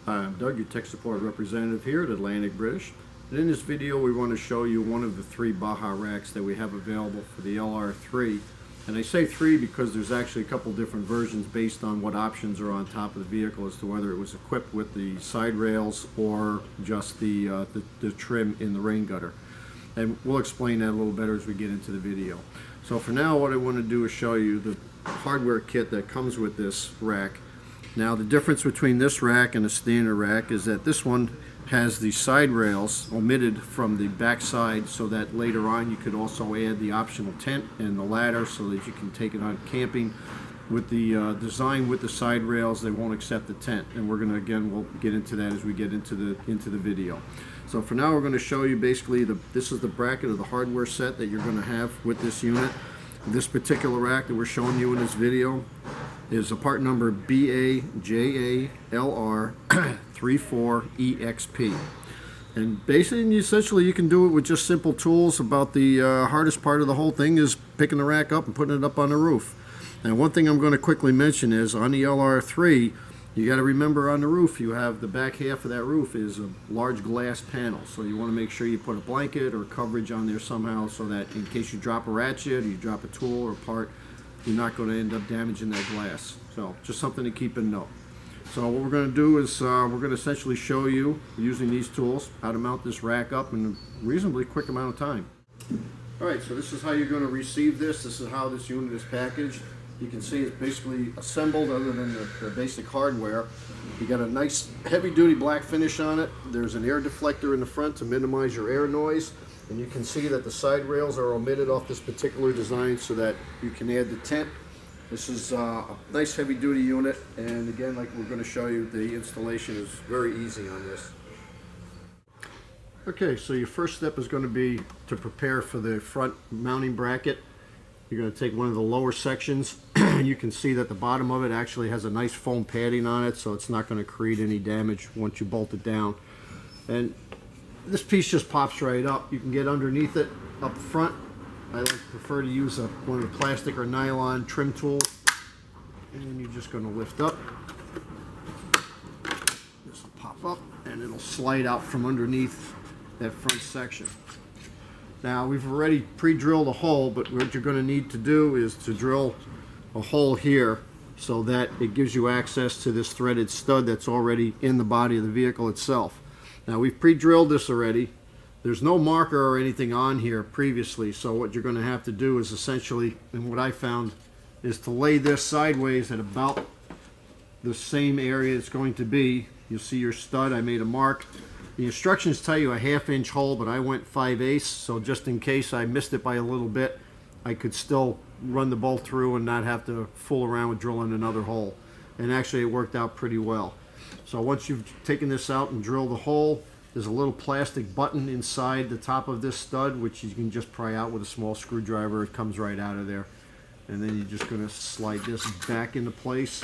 Hi, I'm Doug, your tech support representative here at Atlantic British. And in this video we want to show you one of the three BajaRacks that we have available for the LR3. And I say three because there's actually a couple different versions based on what options are on top of the vehicle as to whether it was equipped with the side rails or just the trim in the rain gutter. And we'll explain that a little better as we get into the video. So for now, what I want to do is show you the hardware kit that comes with this rack. Now the difference between this rack and a standard rack is that this one has the side rails omitted from the back side, so that later on you could also add the optional tent and the ladder so that you can take it on camping. With the design with the side rails, they won't accept the tent, and we're gonna, again, we'll get into that as we get into the video. So for now, we're going to show you basically this is the bracket of the hardware set that you're going to have with this unit. This particular rack that we're showing you in this video is a part number BAJALR34EXP. And basically, essentially, you can do it with just simple tools. About the hardest part of the whole thing is picking the rack up and putting it up on the roof. And one thing I'm going to quickly mention is on the LR3, you got to remember on the roof, you have the back half of that roof is a large glass panel. So you want to make sure you put a blanket or coverage on there somehow so that in case you drop a ratchet or you drop a tool or a part, you're not going to end up damaging that glass. So just something to keep in note. So what we're going to do is we're going to essentially show you, using these tools, how to mount this rack up in a reasonably quick amount of time. Alright, so this is how you're going to receive this. This is how this unit is packaged. You can see it's basically assembled other than the basic hardware. You got a nice heavy-duty black finish on it. There's an air deflector in the front to minimize your air noise. And you can see that the side rails are omitted off this particular design so that you can add the tent. This is a nice heavy-duty unit, and again, like we're going to show you, the installation is very easy on this. Okay, so your first step is going to be to prepare for the front mounting bracket. You're going to take one of the lower sections, and you can see that the bottom of it actually has a nice foam padding on it, so it's not going to create any damage once you bolt it down. And this piece just pops right up. You can get underneath it up front. I prefer to use one of the plastic or nylon trim tools, and you're just going to lift up. This will pop up, and it'll slide out from underneath that front section. Now we've already pre-drilled a hole, but what you're going to need to do is to drill a hole here so that it gives you access to this threaded stud that's already in the body of the vehicle itself. Now we've pre-drilled this already. There's no marker or anything on here previously, so what you're going to have to do is essentially, and what I found, is to lay this sideways at about the same area it's going to be. You'll see your stud. I made a mark. The instructions tell you a 1/2 inch hole, but I went 5/8, so just in case I missed it by a little bit, I could still run the bolt through and not have to fool around with drilling another hole. And actually it worked out pretty well. So once you've taken this out and drilled the hole, there's a little plastic button inside the top of this stud, which you can just pry out with a small screwdriver. It comes right out of there. And then you're just going to slide this back into place,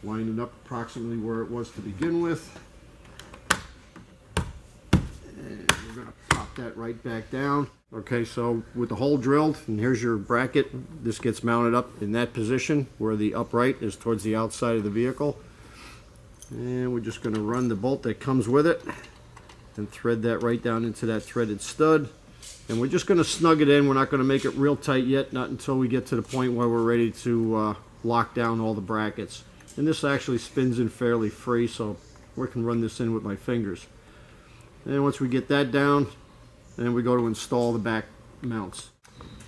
line it up approximately where it was to begin with. We're going to pop that right back down. Okay, so with the hole drilled, and here's your bracket, this gets mounted up in that position where the upright is towards the outside of the vehicle. And we're just going to run the bolt that comes with it and thread that right down into that threaded stud. And we're just going to snug it in. We're not going to make it real tight yet, not until we get to the point where we're ready to lock down all the brackets. And this actually spins in fairly free, so we can run this in with my fingers. And once we get that down, then we go to install the back mounts.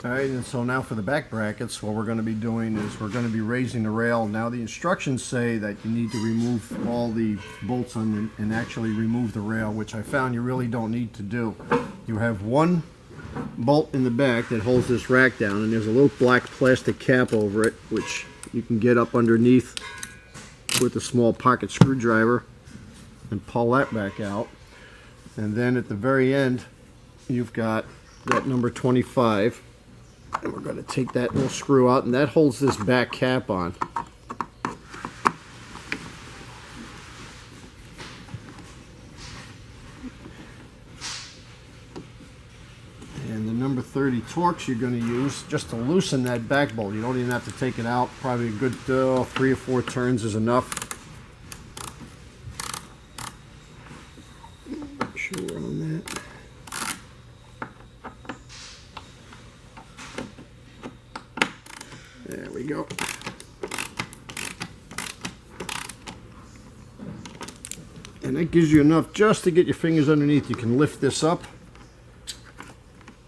Alright, and so now for the back brackets, what we're going to be doing is we're going to be raising the rail. Now the instructions say that you need to remove all the bolts on and actually remove the rail, which I found you really don't need to do. You have one bolt in the back that holds this rack down, and there's a little black plastic cap over it, which you can get up underneath with a small pocket screwdriver and pull that back out. And then at the very end, you've got that number 25, and we're going to take that little screw out, and that holds this back cap on. And the number 30 Torx you're going to use just to loosen that back bolt. You don't even have to take it out. Probably a good 3 or 4 turns is enough. There we go. And that gives you enough just to get your fingers underneath. You can lift this up,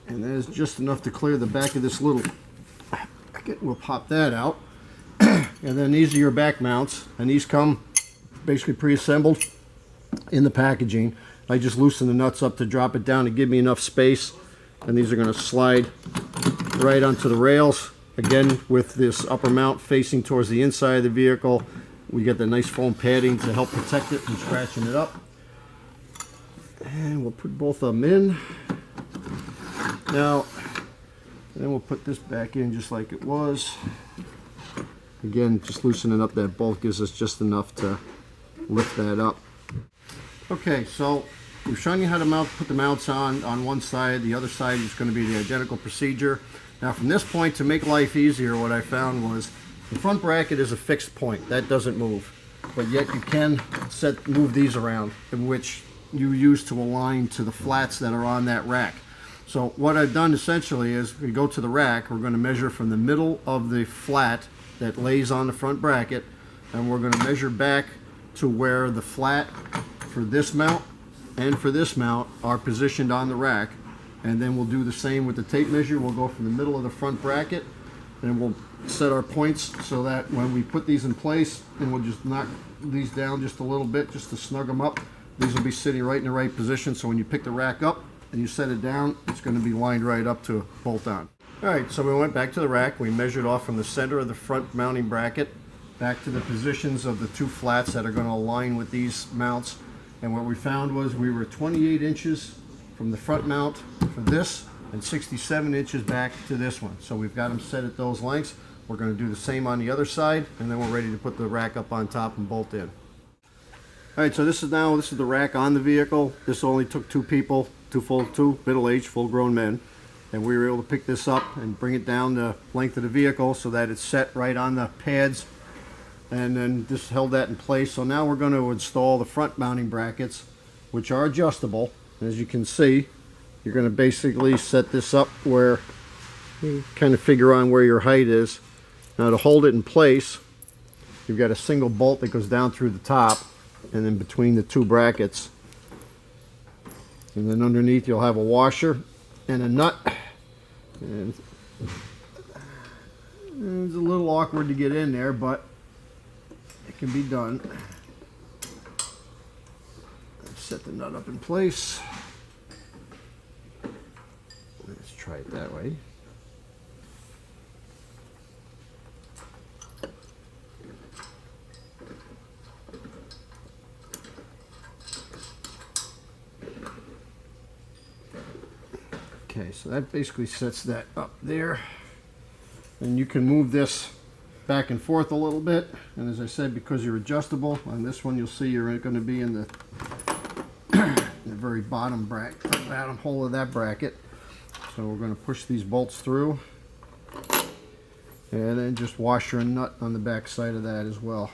and that is just enough to clear the back of this little bracket. We'll pop that out. And then these are your back mounts, and these come basically pre-assembled in the packaging. I just loosen the nuts up to drop it down to give me enough space, and these are going to slide right onto the rails. Again, with this upper mount facing towards the inside of the vehicle, we get the nice foam padding to help protect it from scratching it up. And we'll put both of them in. Now, then we'll put this back in just like it was. Again, just loosening up that bolt gives us just enough to lift that up. Okay, so we've shown you how to put the mounts on one side. The other side is going to be the identical procedure. Now from this point, to make life easier, what I found was the front bracket is a fixed point. That doesn't move. But yet you can move these around, in which you use to align to the flats that are on that rack. So what I've done essentially is we go to the rack, we're going to measure from the middle of the flat that lays on the front bracket, and we're going to measure back to where the flat for this mount and for this mount are positioned on the rack. And then we'll do the same with the tape measure. We'll go from the middle of the front bracket, and we'll set our points so that when we put these in place, and we'll just knock these down just a little bit just to snug them up, these will be sitting right in the right position. So when you pick the rack up and you set it down, it's going to be lined right up to bolt on. Alright, so we went back to the rack. We measured off from the center of the front mounting bracket back to the positions of the two flats that are going to align with these mounts. And what we found was we were 28 inches from the front mount for this and 67 inches back to this one. So we've got them set at those lengths. We're going to do the same on the other side, and then we're ready to put the rack up on top and bolt in. Alright, so this is the rack on the vehicle. This only took two people, two middle-aged, full-grown men. And we were able to pick this up and bring it down the length of the vehicle so that it's set right on the pads, and then just held that in place. So now we're going to install the front mounting brackets, which are adjustable. As you can see, you're going to basically set this up where you kind of figure on where your height is. Now to hold it in place, you've got a single bolt that goes down through the top and then between the two brackets. And then underneath you'll have a washer and a nut. And it's a little awkward to get in there, but it can be done. Set the nut up in place. Let's try it that way. Okay, so that basically sets that up there. And you can move this back and forth a little bit. And as I said, because you're adjustable, on this one you'll see you're going to be in the very bottom hole of that bracket. So we're going to push these bolts through. And then just washer and nut on the back side of that as well.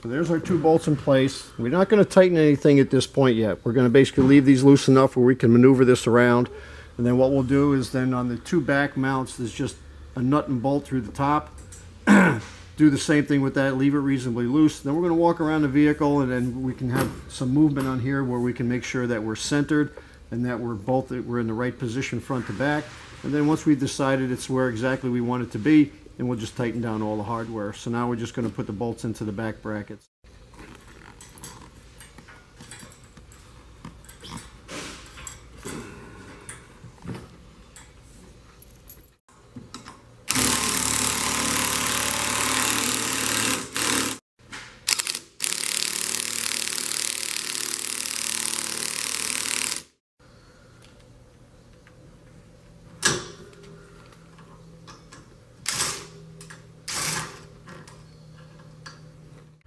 So there's our two bolts in place. We're not going to tighten anything at this point yet. We're going to basically leave these loose enough where we can maneuver this around. And then what we'll do is then on the two back mounts, there's just a nut and bolt through the top. Do the same thing with that, leave it reasonably loose. Then we're going to walk around the vehicle, and then we can have some movement on here where we can make sure that we're centered and that we're in the right position front to back. And then once we've decided it's where exactly we want it to be, then we'll just tighten down all the hardware. So now we're just going to put the bolts into the back brackets.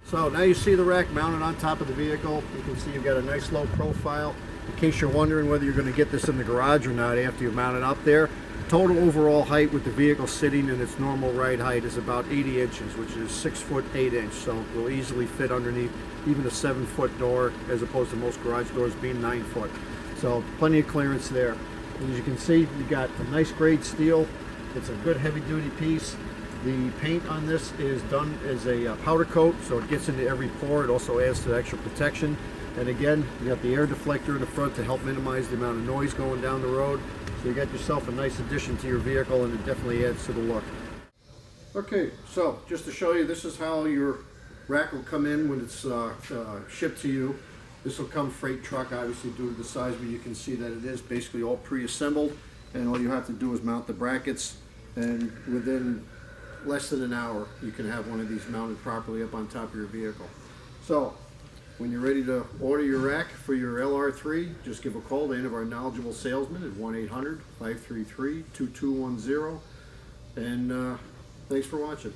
So now you see the rack mounted on top of the vehicle. You can see you've got a nice low profile. In case you're wondering whether you're going to get this in the garage or not after you mount it up there, total overall height with the vehicle sitting in its normal ride height is about 80 inches, which is 6 foot 8 inch. So we'll easily fit underneath even a 7-foot door, as opposed to most garage doors being 9 foot. So plenty of clearance there. And as you can see, you got a nice grade steel. It's a good heavy duty piece. The paint on this is done as a powder coat, so it gets into every pore. It also adds to extra protection. And again, you got the air deflector in the front to help minimize the amount of noise going down the road. So you got yourself a nice addition to your vehicle, and it definitely adds to the look. Okay, so just to show you, this is how your rack will come in when it's shipped to you. This will come freight truck, obviously due to the size, but you can see that it is basically all pre-assembled, and all you have to do is mount the brackets, and within less than an hour you can have one of these mounted properly up on top of your vehicle. So when you're ready to order your rack for your LR3, just give a call to any of our knowledgeable salesmen at 1-800-533-2210, and thanks for watching.